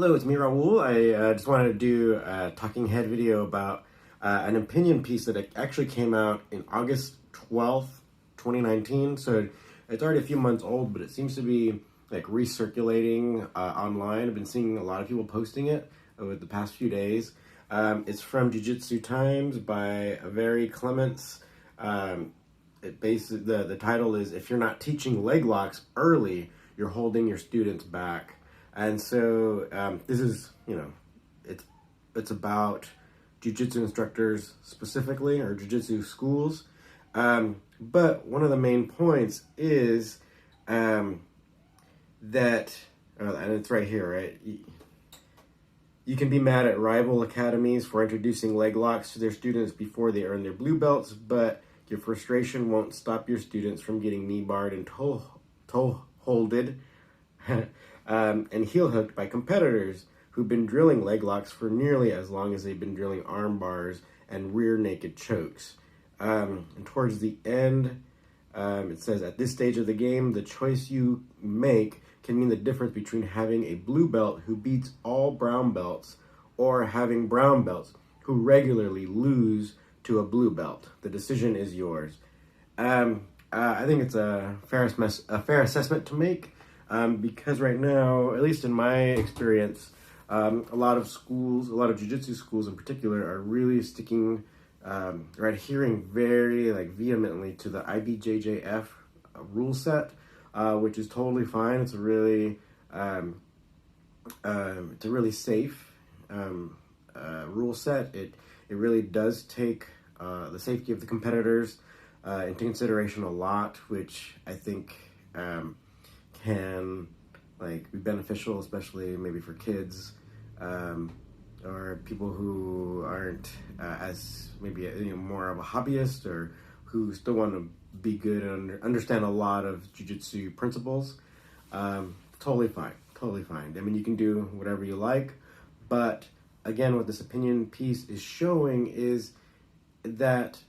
Hello, it's me, Raul. I just wanted to do a talking head video about an opinion piece that actually came out in August 12th, 2019. So it's already a few months old, but it seems to be like recirculating online. I've been seeing a lot of people posting it over the past few days. It's from Jiujitsu Times by Very Clements. The title is, "If you're not teaching leg locks early, you're holding your students back." And so this is, it's about jiu-jitsu instructors specifically, or jiu-jitsu schools. But one of the main points is that, and it's right here, right? You can be mad at rival academies for introducing leg locks to their students before they earn their blue belts, but your frustration won't stop your students from getting knee barred and toe holded and heel hooked by competitors who've been drilling leg locks for nearly as long as they've been drilling arm bars and rear naked chokes. And towards the end, it says, "At this stage of the game, the choice you make can mean the difference between having a blue belt who beats all brown belts or having brown belts who regularly lose to a blue belt. The decision is yours." I think it's a fair assessment to make. Because right now, at least in my experience, a lot of schools, a lot of jiu-jitsu schools in particular, are really sticking, or adhering very vehemently to the IBJJF rule set, which is totally fine. It's a really safe rule set. It really does take the safety of the competitors into consideration a lot, which I think can be beneficial, especially maybe for kids or people who aren't as maybe more of a hobbyist, or who still want to be good and understand a lot of jiu-jitsu principles. Totally fine. I mean, you can do whatever you like, but again, what this opinion piece is showing is that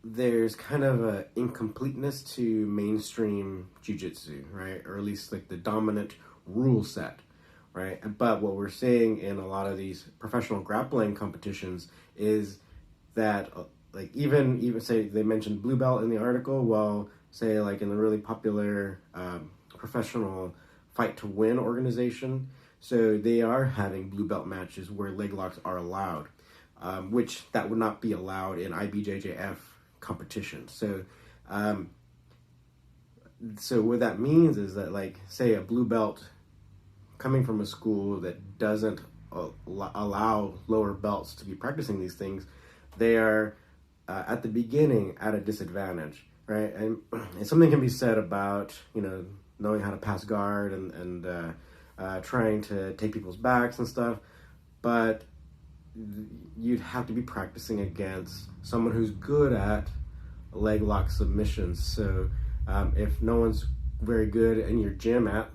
there's kind of a incompleteness to mainstream jiu-jitsu, right? Or at least the dominant rule set, right? But what we're seeing in a lot of these professional grappling competitions is that even say they mentioned blue belt in the article, well, say in the really popular professional fight to win organization, so they are having blue belt matches where leg locks are allowed, which that would not be allowed in IBJJF competition. So what that means is that, say a blue belt coming from a school that doesn't allow lower belts to be practicing these things, they are at the beginning at a disadvantage, right? And something can be said about knowing how to pass guard and trying to take people's backs and stuff, but you'd have to be practicing against someone who's good at leg lock submissions. So if no one's very good in your gym at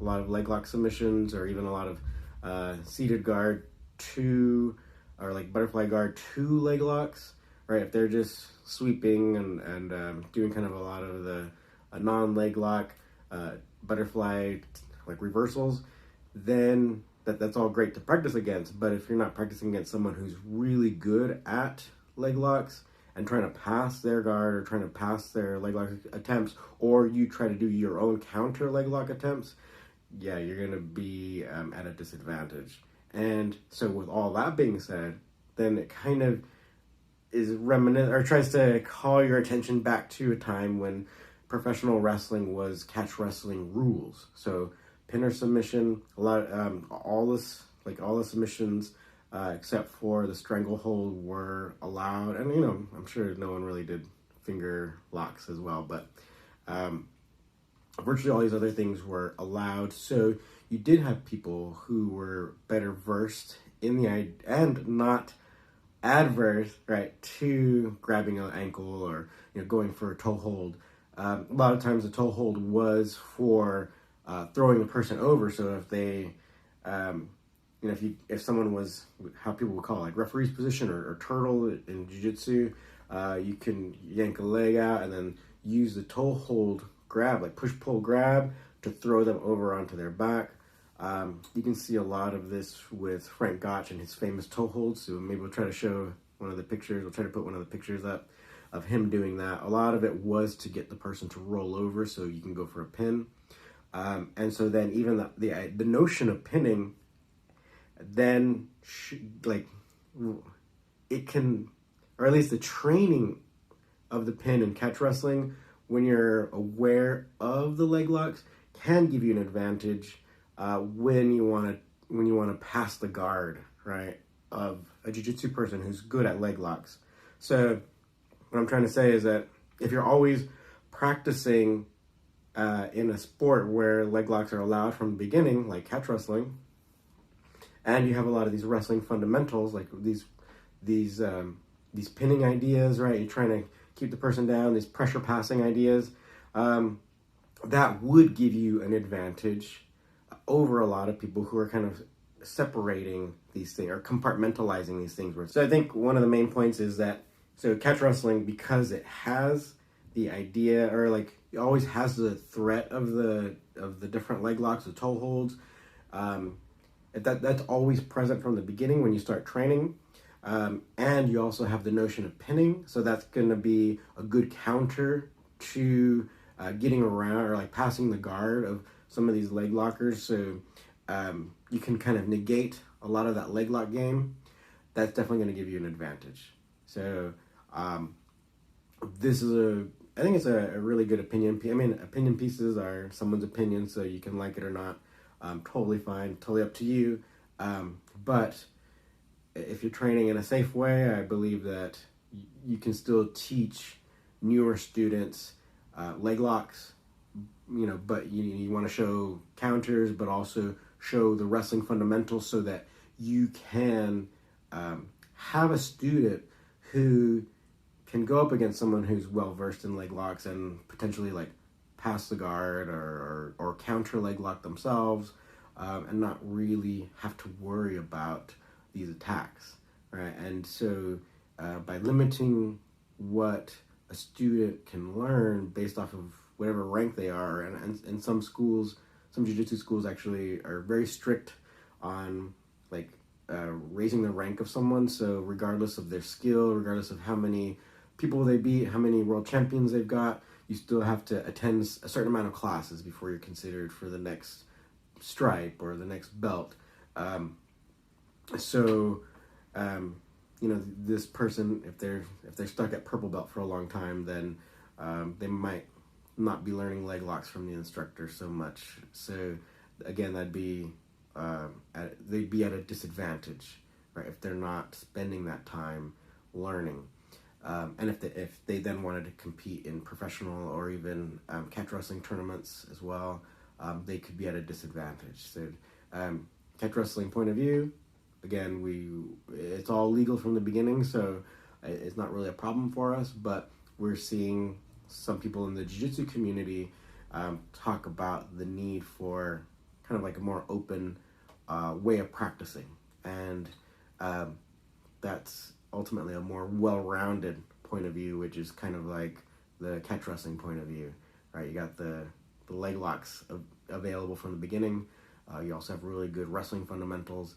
a lot of leg lock submissions, or even a lot of seated guard to, or butterfly guard to leg locks, right? If they're just sweeping and doing kind of a lot of the non-leg lock butterfly reversals, then that's all great to practice against. But if you're not practicing against someone who's really good at leg locks and trying to pass their guard, or trying to pass their leg lock attempts, or you try to do your own counter leg lock attempts, yeah, you're going to be at a disadvantage. And so with all that being said, then it kind of is reminiscent, or tries to call your attention back to a time when professional wrestling was catch wrestling rules. So pinner submission, all the submissions except for the stranglehold were allowed, and I'm sure no one really did finger locks as well, but virtually all these other things were allowed. So you did have people who were better versed in and not adverse, right, to grabbing an ankle or going for a toe hold. A lot of times the toe hold was for throwing the person over. So if they, if someone was, how people would call it, referee's position or turtle in jiu-jitsu, you can yank a leg out and then use the toe hold grab, push-pull grab, to throw them over onto their back. You can see a lot of this with Frank Gotch and his famous toe holds. So maybe we'll try to show one of the pictures. We'll try to put one of the pictures up of him doing that. A lot of it was to get the person to roll over so you can go for a pin. And so then even the notion of pinning, then it can, or at least the training of the pin in catch wrestling, when you're aware of the leg locks, can give you an advantage when you want to pass the guard, right, of a jiu-jitsu person who's good at leg locks. So what I'm trying to say is that if you're always practicing in a sport where leg locks are allowed from the beginning, like catch wrestling, and you have a lot of these wrestling fundamentals, like these pinning ideas, right? You're trying to keep the person down, these pressure passing ideas, that would give you an advantage over a lot of people who are kind of separating these things or compartmentalizing these things. So I think one of the main points is that, so catch wrestling, because it has the idea, or like it always has the threat of the different leg locks, the toe holds, that's always present from the beginning when you start training. And you also have the notion of pinning, so that's going to be a good counter to getting around or like passing the guard of some of these leg lockers. So you can kind of negate a lot of that leg lock game. That's definitely going to give you an advantage. So this is I think it's a really good opinion. I mean, opinion pieces are someone's opinion, so you can like it or not. Totally fine, totally up to you. But if you're training in a safe way, I believe that you can still teach newer students leg locks, but you want to show counters, but also show the wrestling fundamentals so that you can have a student who can go up against someone who's well versed in leg locks and potentially like pass the guard or counter leg lock themselves, and not really have to worry about these attacks, right? And so by limiting what a student can learn based off of whatever rank they are, and some schools, some jiu-jitsu schools actually are very strict on like raising the rank of someone. So regardless of their skill, regardless of how many people they beat, how many world champions they've got, you still have to attend a certain amount of classes before you're considered for the next stripe or the next belt. So this person, if they're stuck at purple belt for a long time, then they might not be learning leg locks from the instructor so much. So again, they'd be at a disadvantage, right, if they're not spending that time learning. And if they then wanted to compete in professional or even catch wrestling tournaments as well, they could be at a disadvantage. So catch wrestling point of view, again, it's all legal from the beginning, so it's not really a problem for us, but we're seeing some people in the jiu-jitsu community talk about the need for kind of like a more open way of practicing, and that's ultimately a more well-rounded point of view, which is kind of like the catch wrestling point of view, right? You got the leg locks available from the beginning. You also have really good wrestling fundamentals,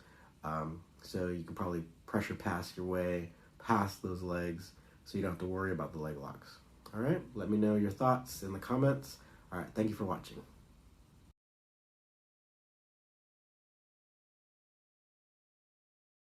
so you can probably pressure pass your way past those legs so you don't have to worry about the leg locks. All right, let me know your thoughts in the comments. All right, thank you for watching.